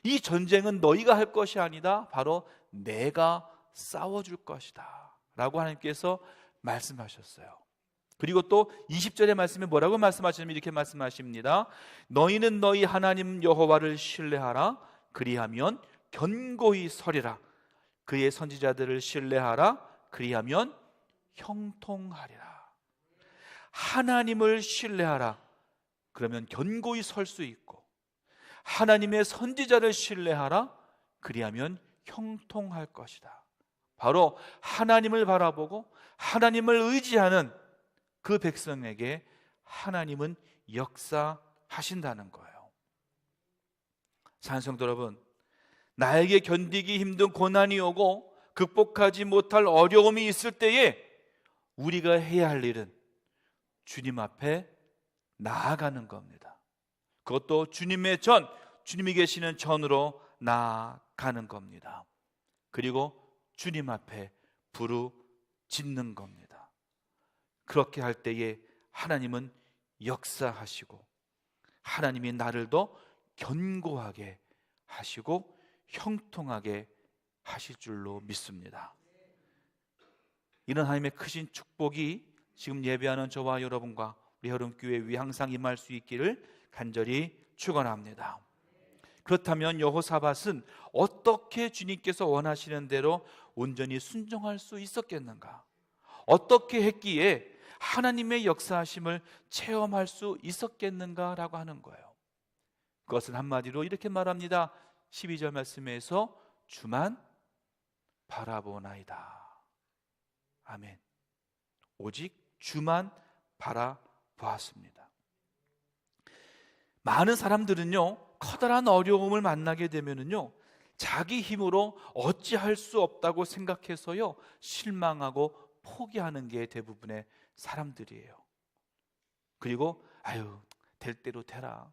이 전쟁은 너희가 할 것이 아니다, 바로 내가 싸워줄 것이다 라고 하나님께서 말씀하셨어요. 그리고 또 20절의 말씀에 뭐라고 말씀하시냐면 이렇게 말씀하십니다. 너희는 너희 하나님 여호와를 신뢰하라. 그리하면 견고히 서리라. 그의 선지자들을 신뢰하라. 그리하면 형통하리라. 하나님을 신뢰하라. 그러면 견고히 설 수 있고, 하나님의 선지자를 신뢰하라. 그리하면 형통할 것이다. 바로 하나님을 바라보고 하나님을 의지하는 그 백성에게 하나님은 역사하신다는 거예요. 찬송도 여러분, 나에게 견디기 힘든 고난이 오고 극복하지 못할 어려움이 있을 때에 우리가 해야 할 일은 주님 앞에 나아가는 겁니다. 그것도 주님이 계시는 전으로 나아가는 겁니다. 그리고 주님 앞에 부르짖는 겁니다. 그렇게 할 때에 하나님은 역사하시고 하나님이 나를 더 견고하게 하시고 형통하게 하실 줄로 믿습니다. 이런 하나님의 크신 축복이 지금 예배하는 저와 여러분과 우리 여름교회 위에 항상 임할 수 있기를 간절히 축원합니다. 그렇다면 여호사밧은 어떻게 주님께서 원하시는 대로 온전히 순종할 수 있었겠는가? 어떻게 했기에 하나님의 역사하심을 체험할 수 있었겠는가라고 하는 거예요. 그것은 한마디로 이렇게 말합니다. 12절 말씀에서 주만 바라보나이다. 아멘. 오직 주만 바라보았습니다. 많은 사람들은요, 커다란 어려움을 만나게 되면은요, 자기 힘으로 어찌할 수 없다고 생각해서요, 실망하고 포기하는 게 대부분의 사람들이에요. 그리고 될 대로 되라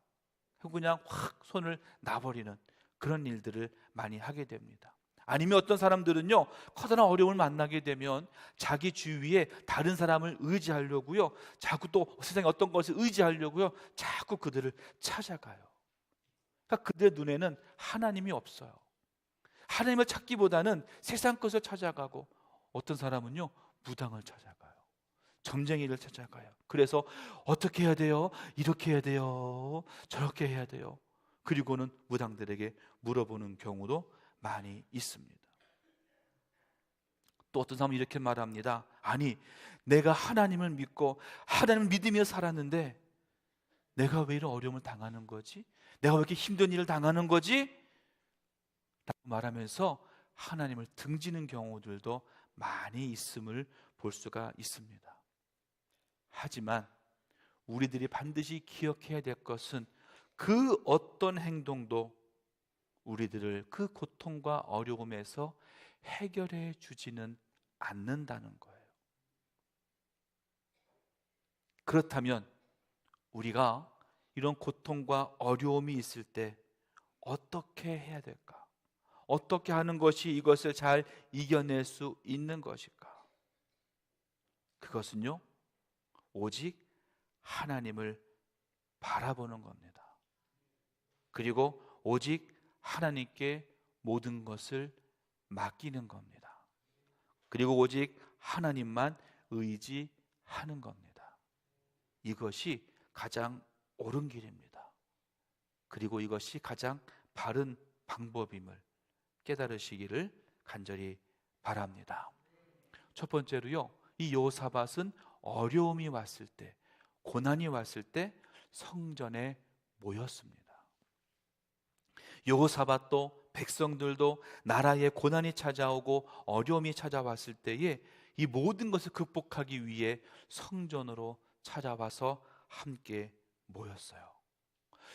하고 그냥 확 손을 놔버리는 그런 일들을 많이 하게 됩니다. 아니면 어떤 사람들은요, 커다란 어려움을 만나게 되면 자기 주위에 다른 사람을 의지하려고요, 자꾸 또 세상에 어떤 것을 의지하려고요, 자꾸 그들을 찾아가요. 그러니까 그들의 눈에는 하나님이 없어요. 하나님을 찾기보다는 세상 것을 찾아가고, 어떤 사람은요, 무당을 찾아가요. 점쟁이를 찾아가요. 그래서 어떻게 해야 돼요? 이렇게 해야 돼요? 저렇게 해야 돼요? 그리고는 무당들에게 물어보는 경우도 많이 있습니다. 또 어떤 사람은 이렇게 말합니다. 아니, 내가 하나님을 믿고 하나님을 믿으며 살았는데 내가 왜 이런 어려움을 당하는 거지? 내가 왜 이렇게 힘든 일을 당하는 거지? 라고 말하면서 하나님을 등지는 경우들도 많이 있음을 볼 수가 있습니다. 하지만 우리들이 반드시 기억해야 될 것은 그 어떤 행동도 우리들을 그 고통과 어려움에서 해결해 주지는 않는다는 거예요. 그렇다면 우리가 이런 고통과 어려움이 있을 때 어떻게 해야 될까? 어떻게 하는 것이 이것을 잘 이겨낼 수 있는 것일까? 그것은요, 오직 하나님을 바라보는 겁니다. 그리고 오직 하나님께 모든 것을 맡기는 겁니다. 그리고 오직 하나님만 의지하는 겁니다. 이것이 가장 옳은 길입니다. 그리고 이것이 가장 바른 방법임을 깨달으시기를 간절히 바랍니다. 첫 번째로요, 이 여호사밧은 어려움이 왔을 때, 고난이 왔을 때 성전에 모였습니다. 여호사밧도 백성들도 나라에 고난이 찾아오고 어려움이 찾아왔을 때에 이 모든 것을 극복하기 위해 성전으로 찾아와서 함께 모였어요.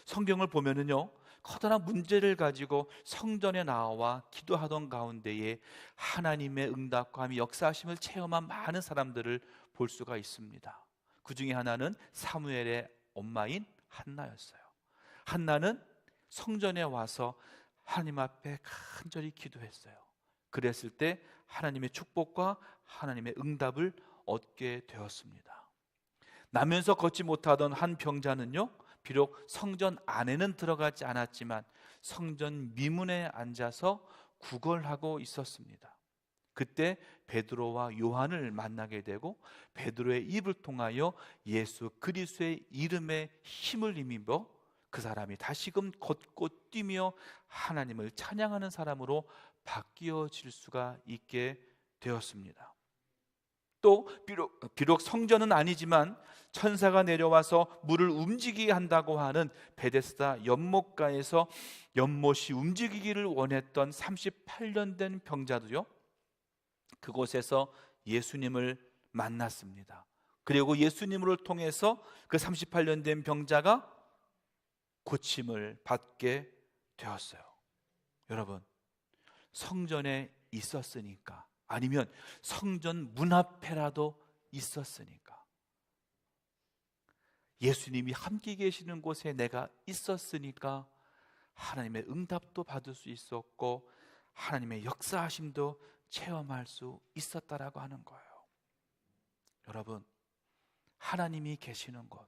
성경을 보면은요, 커다란 문제를 가지고 성전에 나와 기도하던 가운데에 하나님의 응답과 함께 역사하심을 체험한 많은 사람들을 볼 수가 있습니다. 그 중에 하나는 사무엘의 엄마인 한나였어요. 한나는 성전에 와서 하나님 앞에 간절히 기도했어요. 그랬을 때 하나님의 축복과 하나님의 응답을 얻게 되었습니다. 나면서 걷지 못하던 한 병자는요, 비록 성전 안에는 들어가지 않았지만 성전 미문에 앉아서 구걸하고 있었습니다. 그때 베드로와 요한을 만나게 되고 베드로의 입을 통하여 예수 그리스도의 이름에 힘을 힘입어 그 사람이 다시금 걷고 뛰며 하나님을 찬양하는 사람으로 바뀌어질 수가 있게 되었습니다. 또 비록 성전은 아니지만 천사가 내려와서 물을 움직이게 한다고 하는 베데스다 연못가에서 연못이 움직이기를 원했던 38년 된 병자도요, 그곳에서 예수님을 만났습니다. 그리고 예수님을 통해서 그 38년 된 병자가 고침을 받게 되었어요. 여러분, 성전에 있었으니까, 아니면 성전 문 앞에라도 있었으니까, 예수님이 함께 계시는 곳에 내가 있었으니까 하나님의 응답도 받을 수 있었고 하나님의 역사하심도 체험할 수 있었다라고 하는 거예요. 여러분, 하나님이 계시는 곳,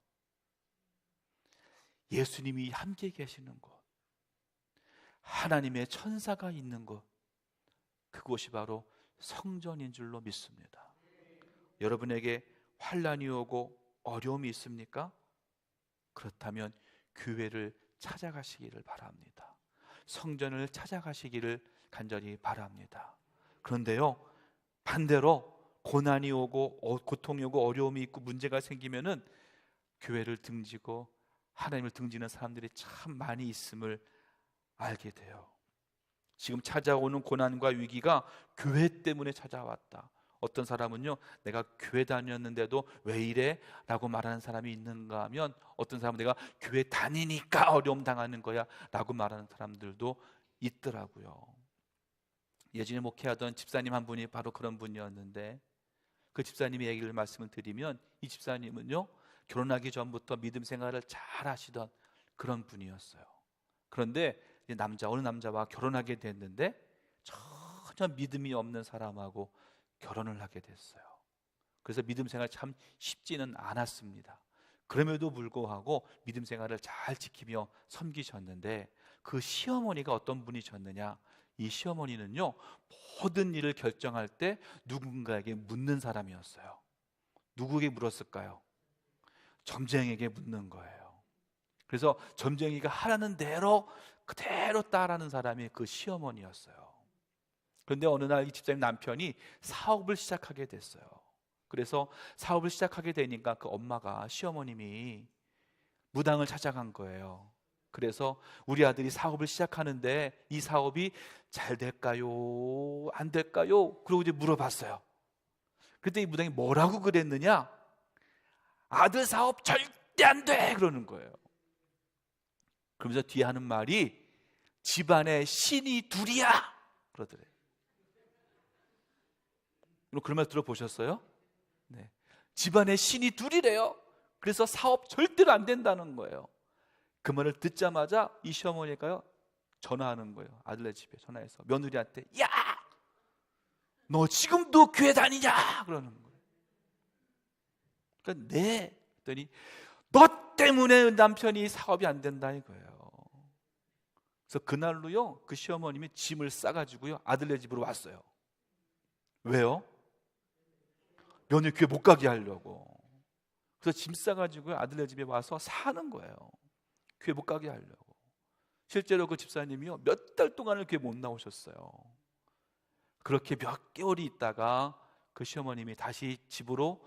예수님이 함께 계시는 곳, 하나님의 천사가 있는 곳, 그곳이 바로 성전인 줄로 믿습니다. 여러분에게 환난이 오고 어려움이 있습니까? 그렇다면 교회를 찾아가시기를 바랍니다. 성전을 찾아가시기를 간절히 바랍니다. 그런데요, 반대로 고난이 오고 고통이 오고 어려움이 있고 문제가 생기면은 교회를 등지고 하나님을 등지는 사람들이 참 많이 있음을 알게 돼요. 지금 찾아오는 고난과 위기가 교회 때문에 찾아왔다. 어떤 사람은요, 내가 교회 다녔는데도 왜 이래? 라고 말하는 사람이 있는가 하면, 어떤 사람은 내가 교회 다니니까 어려움 당하는 거야 라고 말하는 사람들도 있더라고요. 예전에 목회하던 집사님 한 분이 바로 그런 분이었는데, 그 집사님의 얘기를 말씀을 드리면, 이 집사님은요, 결혼하기 전부터 믿음 생활을 잘 하시던 그런 분이었어요. 그런데 어느 남자와 결혼하게 됐는데 전혀 믿음이 없는 사람하고 결혼을 하게 됐어요. 그래서 믿음 생활 참 쉽지는 않았습니다. 그럼에도 불구하고 믿음 생활을 잘 지키며 섬기셨는데, 그 시어머니가 어떤 분이셨느냐, 이 시어머니는요, 모든 일을 결정할 때 누군가에게 묻는 사람이었어요. 누구에게 물었을까요? 점쟁이에게 묻는 거예요. 그래서 점쟁이가 하라는 대로 그대로 따라하는 사람이 그 시어머니였어요. 그런데 어느 날 이 집사님 남편이 사업을 시작하게 됐어요. 그래서 사업을 시작하게 되니까 그 엄마가, 시어머님이 무당을 찾아간 거예요. 그래서 우리 아들이 사업을 시작하는데 이 사업이 잘 될까요? 안 될까요? 그러고 이제 물어봤어요. 그때 이 무당이 뭐라고 그랬느냐? 아들 사업 절대 안 돼! 그러는 거예요. 그러면서 뒤에 하는 말이 집안에 신이 둘이야! 그러더래요. 그런 말 들어보셨어요? 네. 집안에 신이 둘이래요. 그래서 사업 절대로 안 된다는 거예요. 그 말을 듣자마자 이 시어머니가요, 전화하는 거예요. 아들네 집에 전화해서 며느리한테, 야! 너 지금도 교회 다니냐? 그러는 거예요. 그러니까 네. 그랬더니 너 때문에 남편이 사업이 안 된다 이거예요. 그래서 그날로요, 그 시어머님이 짐을 싸가지고요, 아들네 집으로 왔어요. 왜요? 며느리 교회 못 가게 하려고. 그래서 짐 싸가지고 아들네 집에 와서 사는 거예요. 교회 못 가게 하려고. 실제로 그 집사님이요, 몇 달 동안을 교회 못 나오셨어요. 그렇게 몇 개월이 있다가 그 시어머님이 다시 집으로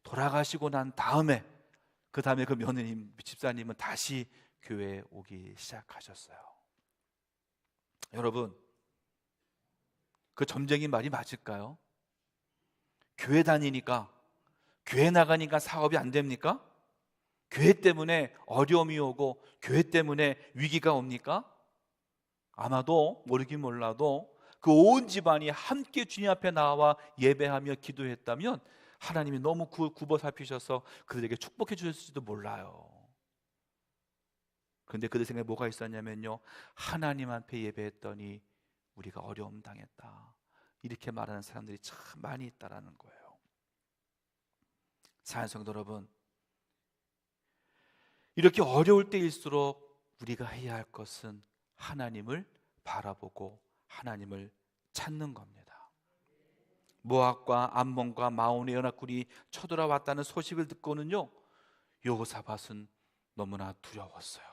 돌아가시고 난 다음에, 그 다음에 그 며느님, 집사님은 다시 교회에 오기 시작하셨어요. 여러분, 그 점쟁이 말이 맞을까요? 교회 다니니까, 교회 나가니까 사업이 안 됩니까? 교회 때문에 어려움이 오고 교회 때문에 위기가 옵니까? 아마도 모르긴 몰라도 그 온 집안이 함께 주님 앞에 나와 예배하며 기도했다면 하나님이 너무 굽어 살피셔서 그들에게 축복해 주셨을지도 몰라요. 그런데 그들 생각에 뭐가 있었냐면요, 하나님 앞에 예배했더니 우리가 어려움 당했다, 이렇게 말하는 사람들이 참 많이 있다라는 거예요. 사랑하는 성도 여러분, 이렇게 어려울 때일수록 우리가 해야 할 것은 하나님을 바라보고 하나님을 찾는 겁니다. 모압과 암몬과 마온의 연합군이 쳐들어왔다는 소식을 듣고는요, 여호사밧은 너무나 두려웠어요.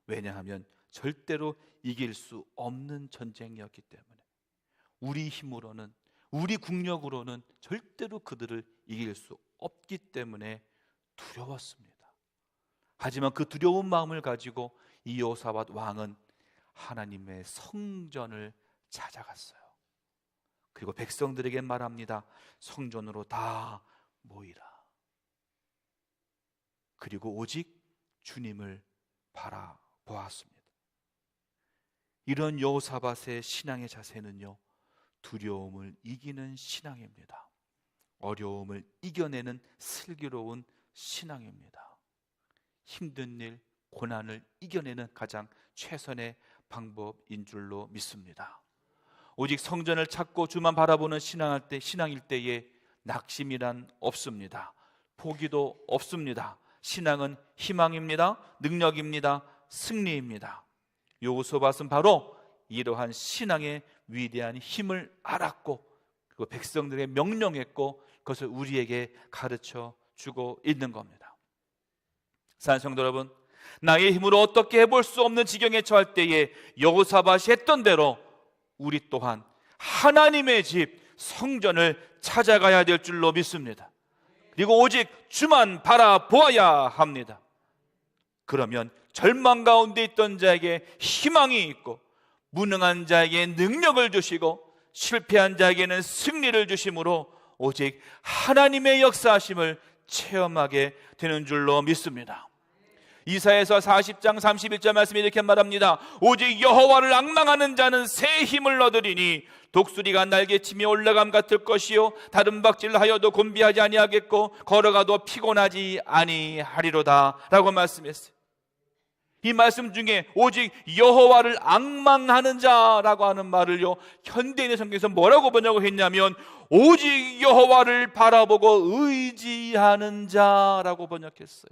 왜냐하면 절대로 이길 수 없는 전쟁이었기 때문에, 우리 힘으로는, 우리 국력으로는 절대로 그들을 이길 수 없기 때문에 두려웠습니다. 하지만 그 두려운 마음을 가지고 이 여호사밧 왕은 하나님의 성전을 찾아갔어요. 그리고 백성들에게 말합니다. 성전으로 다 모이라. 그리고 오직 주님을 바라보았습니다. 이런 여호사밧의 신앙의 자세는요, 두려움을 이기는 신앙입니다. 어려움을 이겨내는 슬기로운 신앙입니다. 힘든 일, 고난을 이겨내는 가장 최선의 방법인 줄로 믿습니다. 오직 성전을 찾고 주만 바라보는 신앙일 때에 낙심이란 없습니다. 포기도 없습니다. 신앙은 희망입니다. 능력입니다. 승리입니다. 여호사밧은 바로 이러한 신앙의 위대한 힘을 알았고, 그리고 백성들에게 명령했고, 그것을 우리에게 가르쳐 주고 있는 겁니다. 사랑하는 성도 여러분, 나의 힘으로 어떻게 해볼 수 없는 지경에 처할 때에 여호사밧이 했던 대로 우리 또한 하나님의 집 성전을 찾아가야 될 줄로 믿습니다. 그리고 오직 주만 바라보아야 합니다. 그러면 절망 가운데 있던 자에게 희망이 있고, 무능한 자에게 능력을 주시고, 실패한 자에게는 승리를 주심으로 오직 하나님의 역사하심을 체험하게 되는 줄로 믿습니다. 이사야서 40장 31절 말씀이 이렇게 말합니다. 오직 여호와를 앙망하는 자는 새 힘을 얻으리니 독수리가 날개치며 올라감 같을 것이요 다른 박질하여도 곤비하지 아니하겠고 걸어가도 피곤하지 아니하리로다 라고 말씀했어요. 이 말씀 중에 오직 여호와를 앙망하는 자라고 하는 말을요, 현대인의 성경에서 뭐라고 번역했냐면 오직 여호와를 바라보고 의지하는 자라고 번역했어요.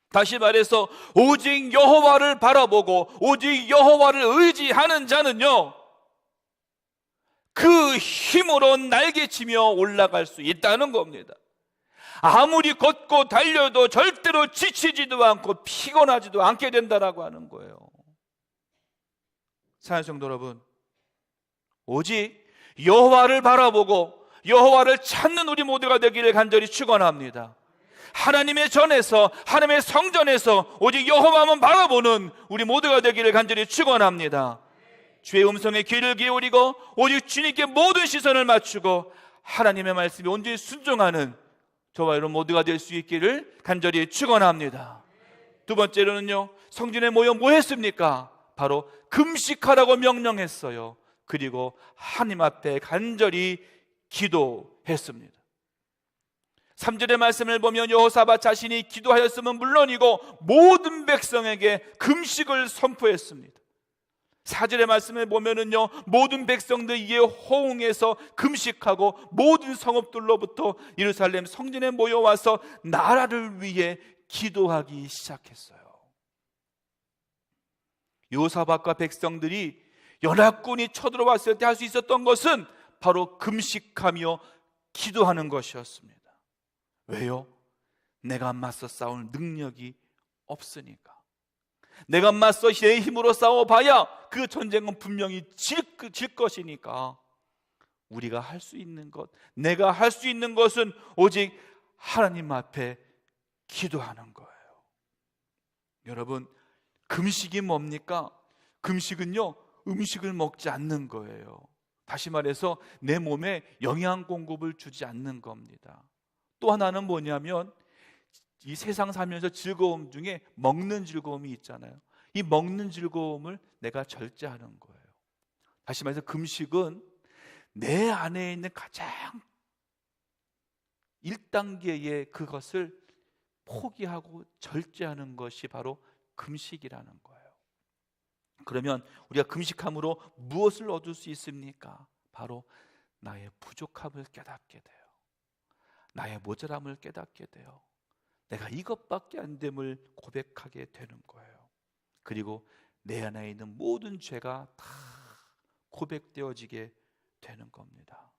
다시 말해서 오직 여호와를 바라보고 오직 여호와를 의지하는 자는요, 그 힘으로 날개치며 올라갈 수 있다는 겁니다. 아무리 걷고 달려도 절대로 지치지도 않고 피곤하지도 않게 된다라고 하는 거예요. 사랑하는 성도 여러분, 오직 여호와를 바라보고 여호와를 찾는 우리 모두가 되기를 간절히 축원합니다. 하나님의 전에서, 하나님의 성전에서 오직 여호와만 바라보는 우리 모두가 되기를 간절히 축원합니다. 주의 음성에 귀를 기울이고 오직 주님께 모든 시선을 맞추고 하나님의 말씀에 온전히 순종하는 저와 여러분 모두가 될 수 있기를 간절히 축원합니다. 두 번째로는요, 성전에 모여 뭐 했습니까? 바로 금식하라고 명령했어요. 그리고 하나님 앞에 간절히 기도했습니다. 3절의 말씀을 보면 여호사밧 자신이 기도하였으면 물론이고 모든 백성에게 금식을 선포했습니다. 4절의 말씀을 보면은요, 모든 백성들 이에 호응해서 금식하고 모든 성읍들로부터 예루살렘 성전에 모여와서 나라를 위해 기도하기 시작했어요. 여호사밧과 백성들이 연합군이 쳐들어왔을 때 할 수 있었던 것은 바로 금식하며 기도하는 것이었습니다. 왜요? 내가 맞서 싸울 능력이 없으니까. 내가 맞서 내 힘으로 싸워봐야 그 전쟁은 분명히 질 것이니까 우리가 할 수 있는 것, 내가 할 수 있는 것은 오직 하나님 앞에 기도하는 거예요. 여러분, 금식이 뭡니까? 금식은요, 음식을 먹지 않는 거예요. 다시 말해서 내 몸에 영양 공급을 주지 않는 겁니다. 또 하나는 뭐냐면 이 세상 살면서 즐거움 중에 먹는 즐거움이 있잖아요. 이 먹는 즐거움을 내가 절제하는 거예요. 다시 말해서 금식은 내 안에 있는 가장 1단계의 그것을 포기하고 절제하는 것이 바로 금식이라는 거예요. 그러면 우리가 금식함으로 무엇을 얻을 수 있습니까? 바로 나의 부족함을 깨닫게 돼요. 나의 모자람을 깨닫게 돼요. 내가 이것밖에 안 됨을 고백하게 되는 거예요. 그리고 내 안에 있는 모든 죄가 다 고백되어지게 되는 겁니다.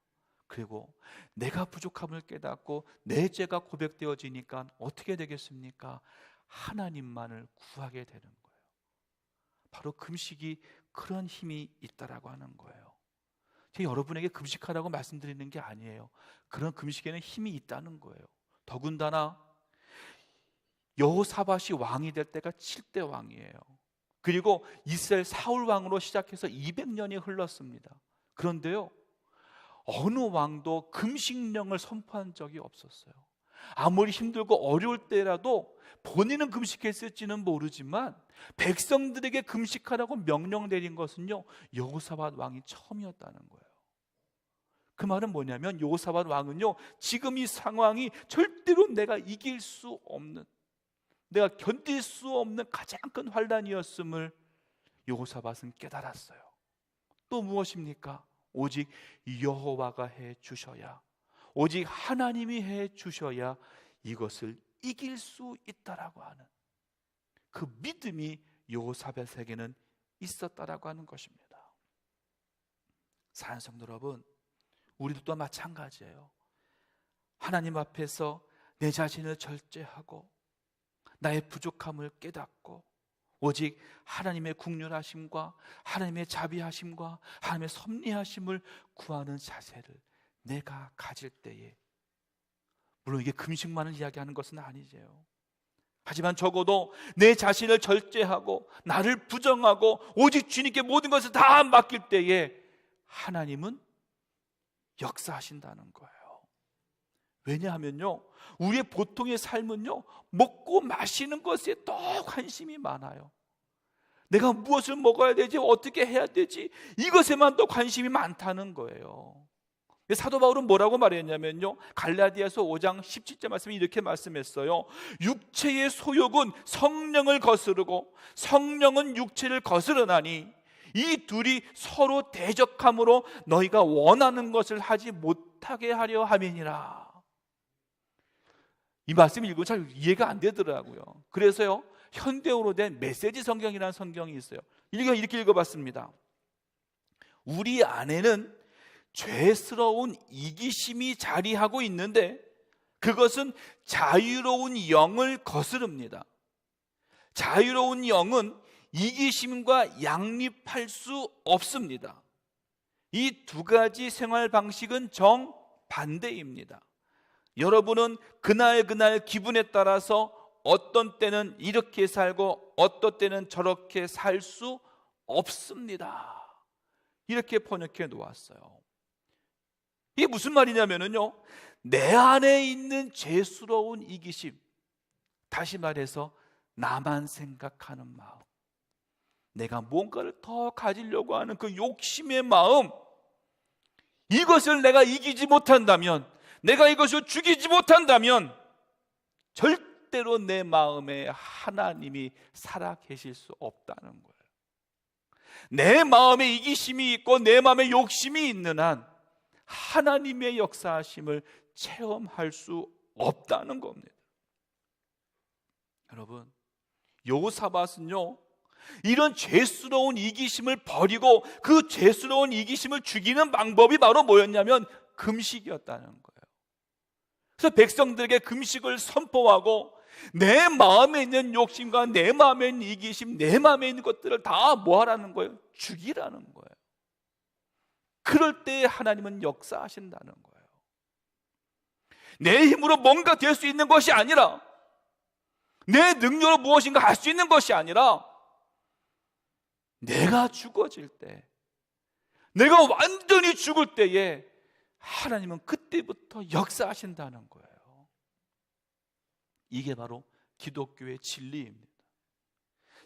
그리고 내가 부족함을 깨닫고 내 죄가 고백되어지니까 어떻게 되겠습니까? 하나님만을 구하게 되는 거예요. 바로 금식이 그런 힘이 있다라고 하는 거예요. 제가 여러분에게 금식하라고 말씀드리는 게 아니에요. 그런 금식에는 힘이 있다는 거예요. 더군다나 여호사밧이 왕이 될 때가 7대 왕이에요. 그리고 이스라엘 사울 왕으로 시작해서 200년이 흘렀습니다. 그런데요, 어느 왕도 금식령을 선포한 적이 없었어요. 아무리 힘들고 어려울 때라도 본인은 금식했을지는 모르지만 백성들에게 금식하라고 명령 내린 것은요, 여호사밧 왕이 처음이었다는 거예요. 그 말은 뭐냐면 여호사밧 왕은요, 지금 이 상황이 절대로 내가 이길 수 없는, 내가 견딜 수 없는 가장 큰 환난이었음을 여호사밧은 깨달았어요. 또 무엇입니까? 오직 여호와가 해 주셔야, 오직 하나님이 해 주셔야 이것을 이길 수 있다라고 하는 그 믿음이 여호사밧에게는 있었다라고 하는 것입니다. 사랑하는 성도 여러분, 우리도 마찬가지예요. 하나님 앞에서 내 자신을 절제하고 나의 부족함을 깨닫고 오직 하나님의 긍휼하심과 하나님의 자비하심과 하나님의 섭리하심을 구하는 자세를 내가 가질 때에, 물론 이게 금식만을 이야기하는 것은 아니죠. 하지만 적어도 내 자신을 절제하고 나를 부정하고 오직 주님께 모든 것을 다 맡길 때에 하나님은 역사하신다는 거예요. 왜냐하면요, 우리의 보통의 삶은요, 먹고 마시는 것에 더 관심이 많아요. 내가 무엇을 먹어야 되지, 어떻게 해야 되지, 이것에만 더 관심이 많다는 거예요. 사도 바울은 뭐라고 말했냐면요, 갈라디아서 5장 17절 말씀이 이렇게 말씀했어요. 육체의 소욕은 성령을 거스르고 성령은 육체를 거스르나니 이 둘이 서로 대적함으로 너희가 원하는 것을 하지 못하게 하려 함이니라. 이 말씀 읽으면 잘 이해가 안 되더라고요. 그래서요, 현대어로 된 메시지 성경이라는 성경이 있어요. 이렇게 읽어봤습니다. 우리 안에는 죄스러운 이기심이 자리하고 있는데 그것은 자유로운 영을 거스릅니다. 자유로운 영은 이기심과 양립할 수 없습니다. 이 두 가지 생활 방식은 정반대입니다. 여러분은 그날 기분에 따라서 어떤 때는 이렇게 살고 어떤 때는 저렇게 살 수 없습니다. 이렇게 번역해 놓았어요. 이게 무슨 말이냐면요, 내 안에 있는 죄스러운 이기심, 다시 말해서 나만 생각하는 마음, 내가 뭔가를 더 가지려고 하는 그 욕심의 마음, 이것을 내가 이기지 못한다면, 내가 이것을 죽이지 못한다면 절대로 내 마음에 하나님이 살아계실 수 없다는 거예요. 내 마음에 이기심이 있고 내 마음에 욕심이 있는 한 하나님의 역사하심을 체험할 수 없다는 겁니다. 여러분, 여호사밧은요, 이런 죄스러운 이기심을 버리고 그 죄스러운 이기심을 죽이는 방법이 바로 뭐였냐면 금식이었다는 거예요. 그래서 백성들에게 금식을 선포하고 내 마음에 있는 욕심과 내 마음에 있는 이기심, 내 마음에 있는 것들을 다 뭐 하라는 거예요? 죽이라는 거예요. 그럴 때 하나님은 역사하신다는 거예요. 내 힘으로 뭔가 될 수 있는 것이 아니라, 내 능력으로 무엇인가 할 수 있는 것이 아니라, 내가 죽어질 때, 내가 완전히 죽을 때에 하나님은 그때부터 역사하신다는 거예요. 이게 바로 기독교의 진리입니다.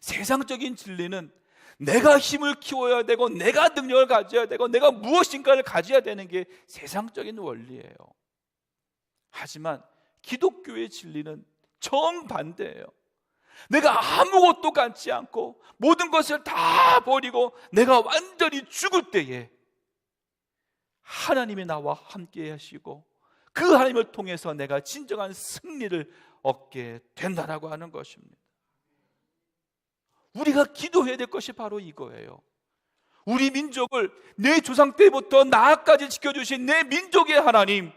세상적인 진리는 내가 힘을 키워야 되고 내가 능력을 가져야 되고 내가 무엇인가를 가져야 되는 게 세상적인 원리예요. 하지만 기독교의 진리는 정반대예요. 내가 아무것도 갖지 않고 모든 것을 다 버리고 내가 완전히 죽을 때에 하나님이 나와 함께 하시고 그 하나님을 통해서 내가 진정한 승리를 얻게 된다라고 하는 것입니다. 우리가 기도해야 될 것이 바로 이거예요. 우리 민족을 내 조상 때부터 나까지 지켜주신 내 민족의 하나님,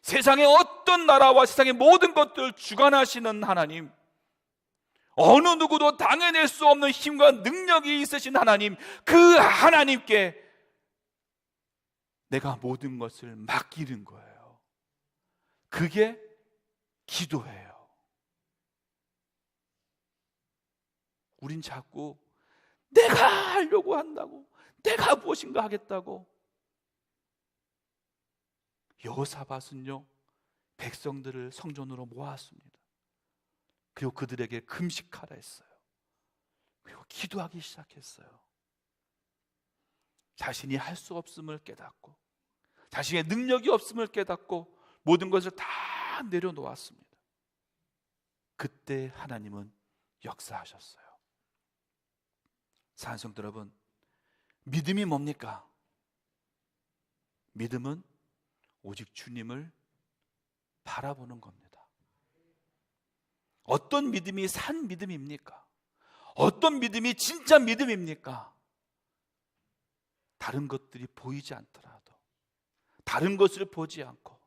세상의 어떤 나라와 세상의 모든 것들을 주관하시는 하나님, 어느 누구도 당해낼 수 없는 힘과 능력이 있으신 하나님, 그 하나님께 내가 모든 것을 맡기는 거예요. 그게 기도예요. 우린 자꾸 내가 하려고 한다고, 내가 무엇인가 하겠다고. 여호사밧은요, 백성들을 성전으로 모았습니다. 그리고 그들에게 금식하라 했어요. 그리고 기도하기 시작했어요. 자신이 할 수 없음을 깨닫고, 자신의 능력이 없음을 깨닫고 모든 것을 다 내려놓았습니다. 그때 하나님은 역사하셨어요. 사랑하는 성도 여러분, 믿음이 뭡니까? 믿음은 오직 주님을 바라보는 겁니다. 어떤 믿음이 산 믿음입니까? 어떤 믿음이 진짜 믿음입니까? 다른 것들이 보이지 않더라도, 다른 것을 보지 않고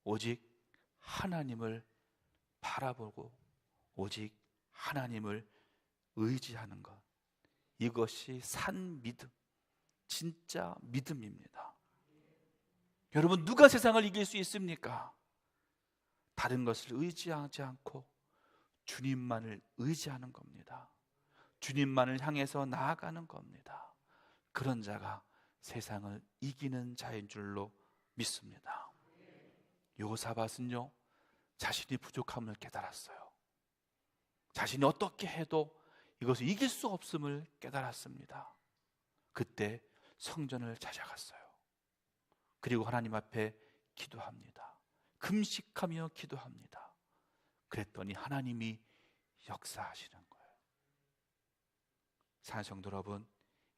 오직 하나님을 바라보고 오직 하나님을 의지하는 것, 이것이 산 믿음, 진짜 믿음입니다. 여러분, 누가 세상을 이길 수 있습니까? 다른 것을 의지하지 않고 주님만을 의지하는 겁니다. 주님만을 향해서 나아가는 겁니다. 그런 자가 세상을 이기는 자인 줄로 믿습니다. 여호사밧은요, 자신이 부족함을 깨달았어요. 자신이 어떻게 해도 이것을 이길 수 없음을 깨달았습니다. 그때 성전을 찾아갔어요. 그리고 하나님 앞에 기도합니다. 금식하며 기도합니다. 그랬더니 하나님이 역사하시는 거예요. 사랑하는 성도 여러분,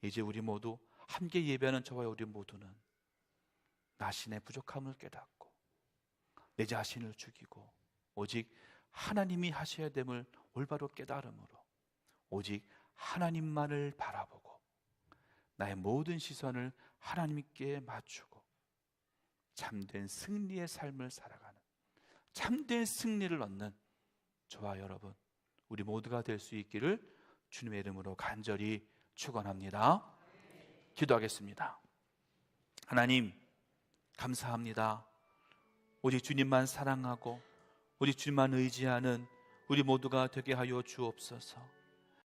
이제 우리 모두 함께 예배하는 저와 우리 모두는 자신의 부족함을 깨닫고 내 자신을 죽이고 오직 하나님이 하셔야 됨을 올바로 깨달음으로 오직 하나님만을 바라보고 나의 모든 시선을 하나님께 맞추고 참된 승리의 삶을 살아가는, 참된 승리를 얻는 저와 여러분, 우리 모두가 될 수 있기를 주님의 이름으로 간절히 축원합니다. 기도하겠습니다. 하나님, 감사합니다. 오직 주님만 사랑하고 오직 주님만 의지하는 우리 모두가 되게 하여 주옵소서.